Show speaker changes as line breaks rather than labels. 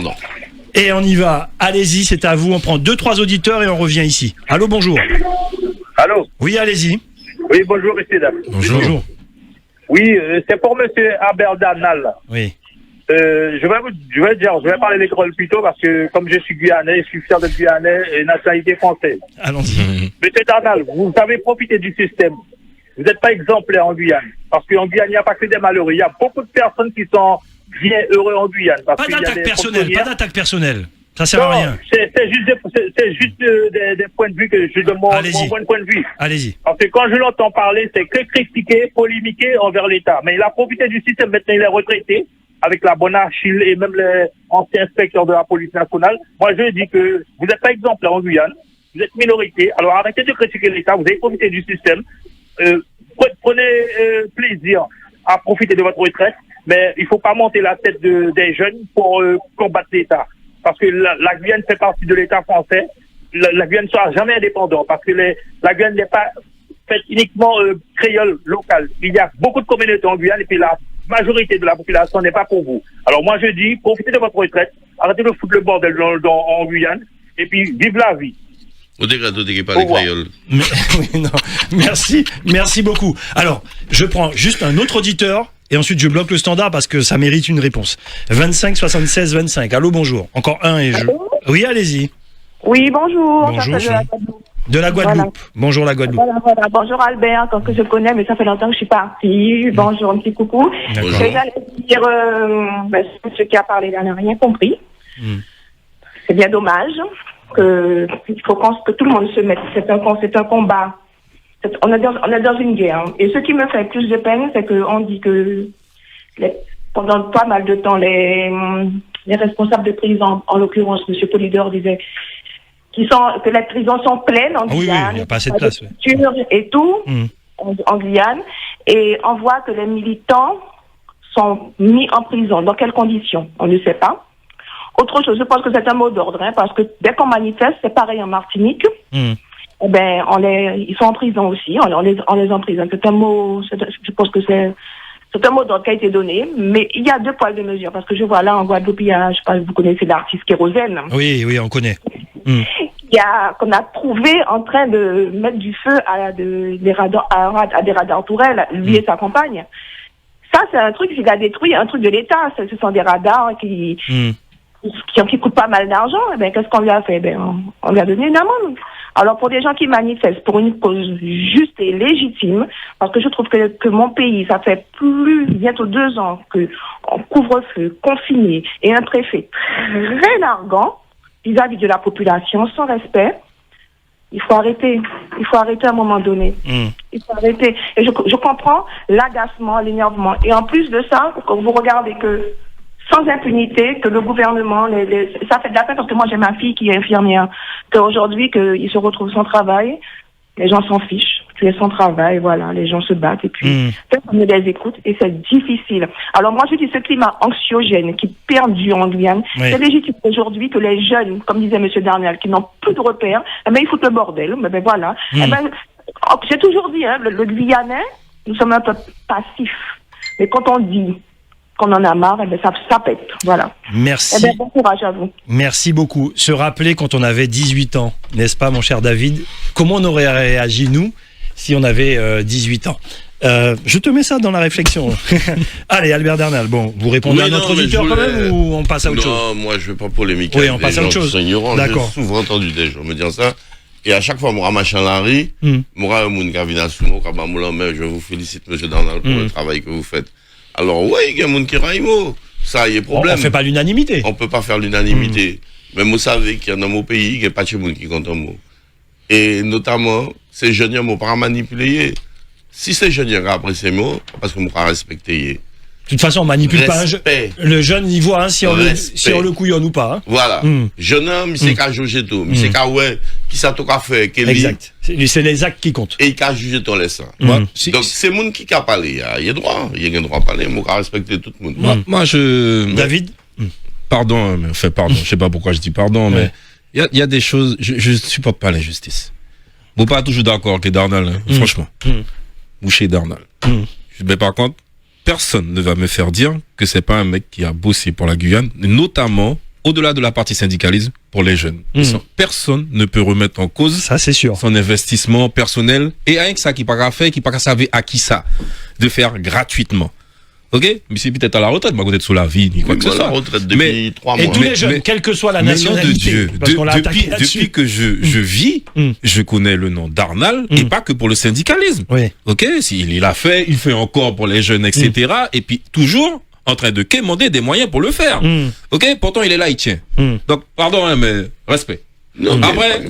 Pardon.
Et on y va. Allez-y, c'est à vous. On prend 2-3 auditeurs et on revient ici. Allô, bonjour.
Allô?
Oui, allez-y.
Oui, bonjour, messieurs, dames.
Bonjour.
Oui, c'est pour monsieur Albert Danal.
Oui.
Je vais parler de l'école plutôt parce que comme je suis Guyanais, je suis fier de Guyanais et nationalité française.
Allons-y.
Monsieur Danal, vous avez profité du système. Vous n'êtes pas exemplaire en Guyane. Parce qu'en Guyane, il n'y a pas que des malheureux. Il y a beaucoup de personnes qui sont bien heureux en Guyane. Parce
Pas d'attaque personnelle. Ça sert à rien.
C'est juste des points de vue que je demande, mon point de vue.
Allez-y.
Parce que quand je l'entends parler, c'est que critiquer, polémiquer envers l'État. Mais il a profité du système, maintenant il est retraité, avec la bonne Achille et même les anciens inspecteurs de la police nationale. Moi, je dis que vous n'êtes pas exemplaire en Guyane, vous êtes minorité, alors arrêtez de critiquer l'État, vous avez profité du système. Prenez plaisir à profiter de votre retraite, mais il ne faut pas monter la tête des jeunes pour combattre l'État. Parce que la Guyane fait partie de l'État français. La Guyane ne sera jamais indépendante parce que la Guyane n'est pas faite uniquement créole local. Il y a beaucoup de communautés en Guyane et puis la majorité de la population n'est pas pour vous. Alors moi je dis, profitez de votre retraite, arrêtez de foutre le bordel en Guyane et puis vive la vie.
Au dégât, pas les créoles.
Oui, non. Merci beaucoup. Alors, je prends juste un autre auditeur. Et ensuite, je bloque le standard parce que ça mérite une réponse. 25 76 25. Allô, bonjour. Encore un et je... Oui, allez-y.
Oui, bonjour.
Bonjour. De la Guadeloupe. Voilà. Bonjour la Guadeloupe.
Voilà. Bonjour Albert, tant que je connais, mais ça fait longtemps que je suis partie. Bonjour, un petit coucou. J'allais dire, ce qui a parlé là n'a rien compris. C'est bien dommage il faut que tout le monde se mette. C'est un combat. On est dans une guerre. Et ce qui me fait plus de peine, c'est qu'on dit que pendant pas mal de temps, les responsables de prison, en l'occurrence, M. Polydor disait que les prisons sont pleines en Guyane.
Oui, il n'y a pas assez de place.
Et tout, en Guyane. Et on voit que les militants sont mis en prison. Dans quelles conditions? On ne sait pas. Autre chose, je pense que c'est un mot d'ordre, parce que dès qu'on manifeste, c'est pareil en Martinique. Eh ben, ils sont en prison aussi, on les emprisonne. C'est un mot, je pense que c'est un mot d'ordre qui a été donné, mais il y a 2 poids de mesure, parce que je vois là en Guadeloupe, il y a, je sais pas si vous connaissez l'artiste Kérosène.
Oui, on connaît.
Qu'on a trouvé en train de mettre du feu à des radars tourelles, lui et sa compagne. Ça, c'est un truc qu'il a détruit, un truc de l'État. Ce sont des radars qui coûtent pas mal d'argent. Eh ben, qu'est-ce qu'on lui a fait? On lui a donné une amende. Alors, pour des gens qui manifestent pour une cause juste et légitime, parce que je trouve que mon pays, ça fait bientôt 2 ans qu'on couvre-feu, confiné, et un préfet très larguant vis-à-vis de la population, sans respect, il faut arrêter. Il faut arrêter à un moment donné. Il faut arrêter. Et je comprends l'agacement, l'énervement. Et en plus de ça, quand vous regardez que sans impunité, que le gouvernement, ça fait de la peine parce que moi j'ai ma fille qui est infirmière, qu'aujourd'hui qu'il se retrouve sans travail, les gens s'en fichent, tu es sans travail, voilà, les gens se battent et puis personne ne les écoute et c'est difficile. Alors moi je dis ce climat anxiogène qui perdure en Guyane, c'est légitime aujourd'hui que les jeunes, comme disait M. Darnal, qui n'ont plus de repères, ils foutent le bordel, voilà. J'ai toujours dit, le Guyanais, nous sommes un peu passifs, mais quand on dit qu'on en a marre, ça pète. Voilà.
Merci.
Bon courage à vous.
Merci beaucoup. Se rappeler quand on avait 18 ans, n'est-ce pas, mon cher David? Comment on aurait réagi, nous, si on avait 18 ans? Je te mets ça dans la réflexion. Allez, Albert Darnal, bon, vous répondez à notre auditeur quand même ou on passe à autre chose?
Non, moi je ne vais pas polémiquer.
Oui, on passe à autre chose.
D'accord. J'ai souvent entendu des gens me dire ça. Et à chaque fois, moi, machin Larry, moi, je vous félicite, monsieur Darnal, pour le travail que vous faites. Alors, oui, il y a des gens qui raillent, ça y est problème.
On ne fait pas l'unanimité.
On ne peut pas faire l'unanimité. Mais vous savez qu'il y a dans mon pays, il n'y a pas de gens qui comptent un mot. Et notamment, ces jeunes, ils ne pas manipuler. Si ces jeunes, ils apprécient ces mots, parce qu'on va respecter.
De toute façon, on manipule pas le jeune, il voit si on le couillonne ou pas.
Voilà. Jeune homme, il sait qu'à juger tout. Il sait qu'à qui ça t'a fait.
Exact. C'est les actes qui comptent.
Et il a jugé tout laissant. Donc, c'est le monde qui a parlé. Il y a droit. Il y a droit à parler. Il faut respecter tout le monde.
Moi,
David?
Pardon, je sais pas pourquoi je dis pardon, mais il y a des choses, je supporte pas l'injustice. Vous pas toujours d'accord avec Darnal, franchement. Boucher Darnal. Mais par contre, personne ne va me faire dire que c'est pas un mec qui a bossé pour la Guyane, notamment au-delà de la partie syndicalisme, pour les jeunes, personne ne peut remettre en cause
ça, c'est sûr.
son investissement personnel. Et rien que ça qui pas faire, qui pas savoir à qui ça, de faire gratuitement. Ok, mais c'est peut-être à la retraite, mais peut-être sous la vie, ni quoi que ce soit.
La retraite depuis 3 mois.
Et tous les jeunes, quelle que soit la nationalité,
de Dieu,
parce qu'on l'a attaqué
depuis que je vis, je connais le nom d'Arnal, et pas que pour le syndicalisme.
Oui.
Ok, s'il il a fait, il fait encore pour les jeunes, etc. Et puis toujours en train de quémander des moyens pour le faire. Ok, pourtant il est là, il tient. Donc pardon, hein, mais respect.
Non, mais
après.